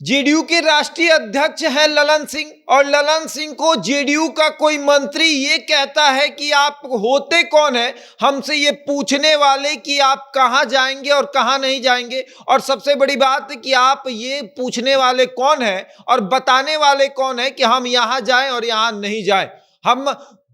JDU के राष्ट्रीय अध्यक्ष हैं ललन सिंह, और ललन सिंह को जेडीयू का कोई मंत्री ये कहता है कि आप होते कौन है हमसे ये पूछने वाले कि आप कहां जाएंगे और कहां नहीं जाएंगे। और सबसे बड़ी बात कि आप ये पूछने वाले कौन है और बताने वाले कौन है कि हम यहां जाएं और यहां नहीं जाएं। हम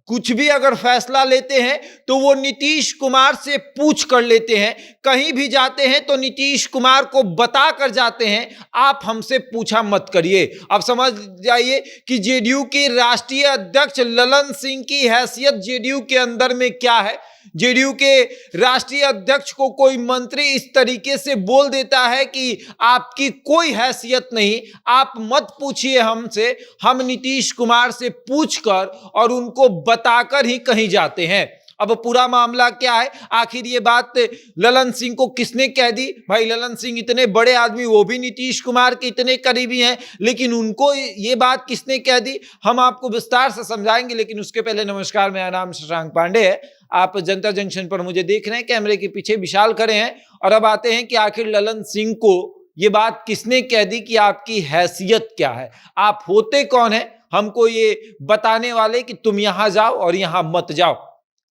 कुछ भी अगर फैसला लेते हैं तो वो नीतीश कुमार से पूछ कर लेते हैं, कहीं भी जाते हैं तो नीतीश कुमार को बता कर जाते हैं, आप हमसे पूछा मत करिए। अब समझ जाइए कि जेडीयू के राष्ट्रीय अध्यक्ष ललन सिंह की हैसियत जेडीयू के अंदर में क्या है। जेडीयू के राष्ट्रीय अध्यक्ष को कोई मंत्री इस तरीके से बोल देता है कि आपकी कोई हैसियत नहीं, आप मत पूछिए हमसे, हम नीतीश कुमार से पूछकर और उनको बताकर ही कहीं जाते हैं। अब पूरा मामला क्या है, आखिर ये बात ललन सिंह को किसने कह दी? भाई ललन सिंह इतने बड़े आदमी, वो भी नीतीश कुमार के इतने करीबी हैं, लेकिन उनको ये बात किसने कह दी हम आपको विस्तार से समझाएंगे। लेकिन उसके पहले नमस्कार, मेरा नाम शशांक पांडे है, आप जनता जंक्शन पर मुझे देख रहे हैं, कैमरे के पीछे विशाल खड़े हैं। और अब आते हैं कि आखिर ललन सिंह को ये बात किसने कह दी कि आपकी हैसियत क्या है, आप होते कौन है हमको ये बताने वाले कि तुम यहां जाओ और यहां मत जाओ।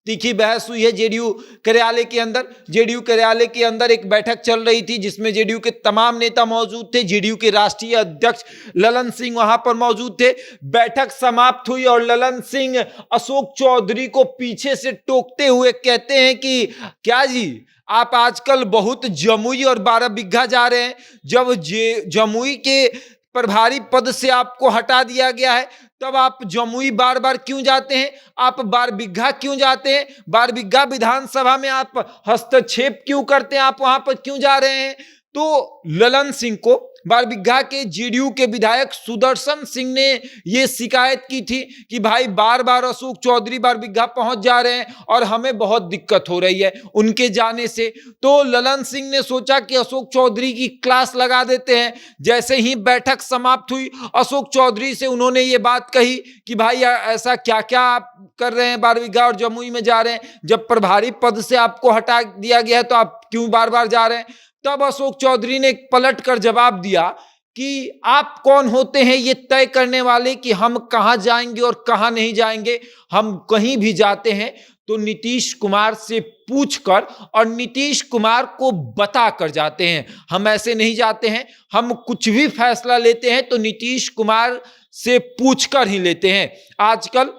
तीखी बहस हुई है जेडीयू कार्यालय के अंदर। जेडीयू कार्यालय के अंदर एक बैठक चल रही थी जिसमें जेडीयू के तमाम नेता मौजूद थे। जेडीयू के राष्ट्रीय अध्यक्ष ललन सिंह वहां पर मौजूद थे। बैठक समाप्त हुई और ललन सिंह अशोक चौधरी को पीछे से टोकते हुए कहते हैं कि क्या जी, आप आजकल बहुत जमुई और 12 बिघा जा रहे हैं। जब जमुई के प्रभारी पद से आपको हटा दिया गया है तब आप जमुई बार बार क्यों जाते हैं? आप 12 बिघा क्यों जाते हैं? 12 बिघा विधानसभा में आप हस्तक्षेप क्यों करते हैं? आप वहां पर क्यों जा रहे हैं? तो ललन सिंह को 12 बिघा के जेडीयू के विधायक सुदर्शन सिंह ने यह शिकायत की थी कि भाई बार बार अशोक चौधरी 12 बिघा पहुंच जा रहे हैं और हमें बहुत दिक्कत हो रही है उनके जाने से। तो ललन सिंह ने सोचा कि अशोक चौधरी की क्लास लगा देते हैं। जैसे ही बैठक समाप्त हुई, अशोक चौधरी से उन्होंने ये बात कही कि भाई ऐसा क्या क्या आप कर रहे हैं, 12 बिघा और जमुई में जा रहे हैं, जब प्रभारी पद से आपको हटा दिया गया है तो आप क्यों बार बार जा रहे हैं? तब अशोक चौधरी ने पलट कर जवाब दिया कि आप कौन होते हैं ये तय करने वाले कि हम कहां जाएंगे और कहां नहीं जाएंगे। हम कहीं भी जाते हैं तो नीतीश कुमार से पूछकर और नीतीश कुमार को बता कर जाते हैं। हम ऐसे नहीं जाते हैं, हम कुछ भी फैसला लेते हैं तो नीतीश कुमार से पूछकर ही लेते हैं। आजकल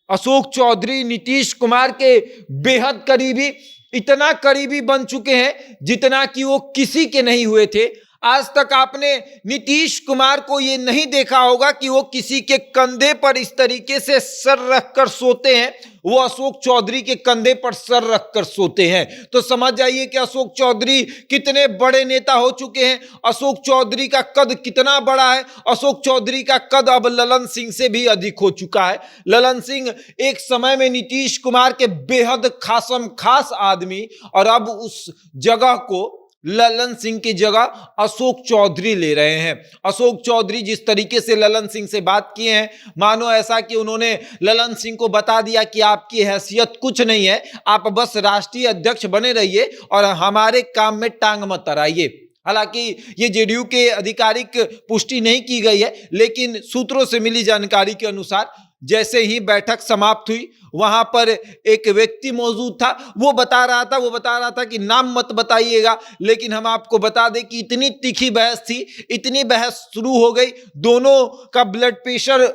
अशोक चौधरी नीतीश कुमार के बेहद करीबी, इतना करीबी बन चुके हैं जितना कि वो किसी के नहीं हुए थे। आज तक आपने नीतीश कुमार को ये नहीं देखा होगा कि वो किसी के कंधे पर इस तरीके से सर रखकर सोते हैं। वो अशोक चौधरी के कंधे पर सर रखकर सोते हैं। तो समझ जाइए कि अशोक चौधरी कितने बड़े नेता हो चुके हैं, अशोक चौधरी का कद कितना बड़ा है। अशोक चौधरी का कद अब ललन सिंह से भी अधिक हो चुका है। ललन सिंह एक समय में नीतीश कुमार के बेहद खास आदमी, और अब उस जगह को ललन सिंह की जगह अशोक चौधरी ले रहे हैं। अशोक चौधरी जिस तरीके से ललन सिंह से बात किए हैं, मानो ऐसा कि उन्होंने ललन सिंह को बता दिया कि आपकी हैसियत कुछ नहीं है, आप बस राष्ट्रीय अध्यक्ष बने रहिए और हमारे काम में टांग मत अड़ाइए। हालांकि ये जेडीयू के आधिकारिक पुष्टि नहीं की गई है, लेकिन सूत्रों से मिली जानकारी के अनुसार जैसे ही बैठक समाप्त हुई, वहां पर एक व्यक्ति मौजूद था, वो बता रहा था कि नाम मत बताइएगा, लेकिन हम आपको बता दें कि इतनी तीखी बहस थी, इतनी बहस शुरू हो गई। दोनों का ब्लड प्रेशर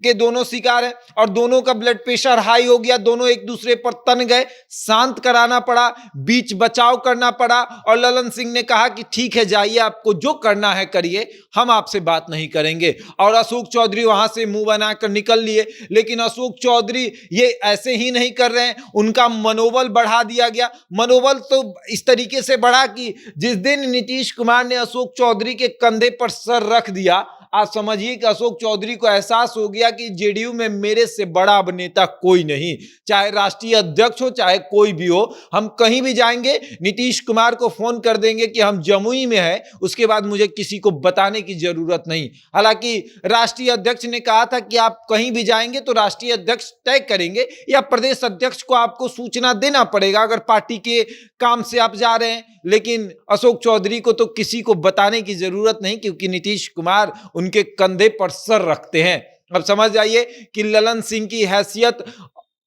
के दोनों शिकार हैं और दोनों का ब्लड प्रेशर हाई हो गया, दोनों एक दूसरे पर तन गए। शांत कराना पड़ा, बीच बचाव करना पड़ा और ललन सिंह ने कहा कि ठीक है जाइए, आपको जो करना है करिए, हम आपसे बात नहीं करेंगे। और अशोक चौधरी वहां से मुंह बनाकर निकल लिए। लेकिन अशोक चौधरी ये ऐसे ही नहीं कर रहे हैं, उनका मनोबल बढ़ा दिया गया। मनोबल तो इस तरीके से बढ़ा कि जिस दिन नीतीश कुमार ने अशोक चौधरी के कंधे पर सर रख दिया, आप समझिए कि अशोक चौधरी को एहसास हो गया कि जेडीयू में मेरे से बड़ा अब नेता कोई नहीं, चाहे राष्ट्रीय अध्यक्ष हो चाहे कोई भी हो, हम कहीं भी जाएंगे नीतीश कुमार को फोन कर देंगे कि हम जमुई में हैं, उसके बाद मुझे किसी को बताने की जरूरत नहीं। हालांकि राष्ट्रीय अध्यक्ष ने कहा था कि आप कहीं भी जाएंगे तो राष्ट्रीय अध्यक्ष तय करेंगे या प्रदेश अध्यक्ष को आपको सूचना देना पड़ेगा अगर पार्टी के काम से आप जा रहे हैं। लेकिन अशोक चौधरी को तो किसी को बताने की जरूरत नहीं, क्योंकि नीतीश कुमार उनके कंधे पर सर रखते हैं। अब समझ जाइए कि ललन सिंह की हैसियत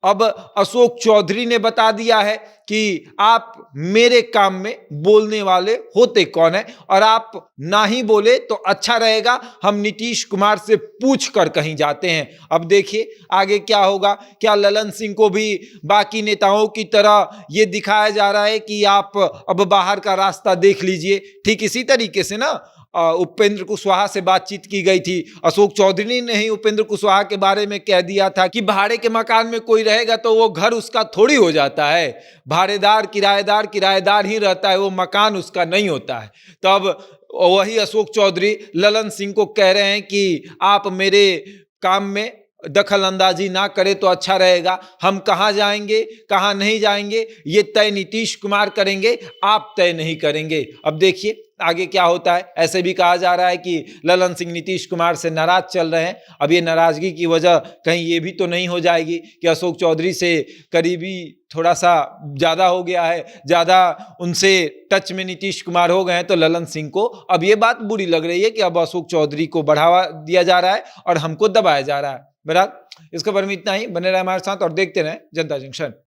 अब अशोक चौधरी ने बता दिया है कि आप मेरे काम में बोलने वाले होते कौन है, और आप ना ही बोले तो अच्छा रहेगा, हम नीतीश कुमार से पूछ कर कहीं जाते हैं। अब देखिए आगे क्या होगा। क्या ललन सिंह को भी बाकी नेताओं की तरह ये दिखाया जा रहा है कि आप अब बाहर का रास्ता देख लीजिए? ठीक इसी तरीके से ना उपेंद्र कुशवाहा से बातचीत की गई थी। अशोक चौधरी ने ही उपेंद्र कुशवाहा के बारे में कह दिया था कि भाड़े के मकान में कोई रहेगा तो वो घर उसका थोड़ी हो जाता है, भाड़ेदार किराएदार ही रहता है, वो मकान उसका नहीं होता है। तब वही अशोक चौधरी ललन सिंह को कह रहे हैं कि आप मेरे काम में दखल अंदाजी ना करे तो अच्छा रहेगा, हम कहाँ जाएंगे कहाँ नहीं जाएंगे ये तय नीतीश कुमार करेंगे, आप तय नहीं करेंगे। अब देखिए आगे क्या होता है। ऐसे भी कहा जा रहा है कि ललन सिंह नीतीश कुमार से नाराज चल रहे हैं। अब ये नाराजगी की वजह कहीं ये भी तो नहीं हो जाएगी कि अशोक चौधरी से करीबी थोड़ा सा ज़्यादा हो गया है, ज़्यादा उनसे टच में नीतीश कुमार हो गए हैं, तो ललन सिंह को अब ये बात बुरी लग रही है कि अब अशोक चौधरी को बढ़ावा दिया जा रहा है और हमको दबाया जा रहा है। बहरहाल इसके बारे में इतना ही। बने रहे हमारे साथ और देखते रहें जनता जंक्शन।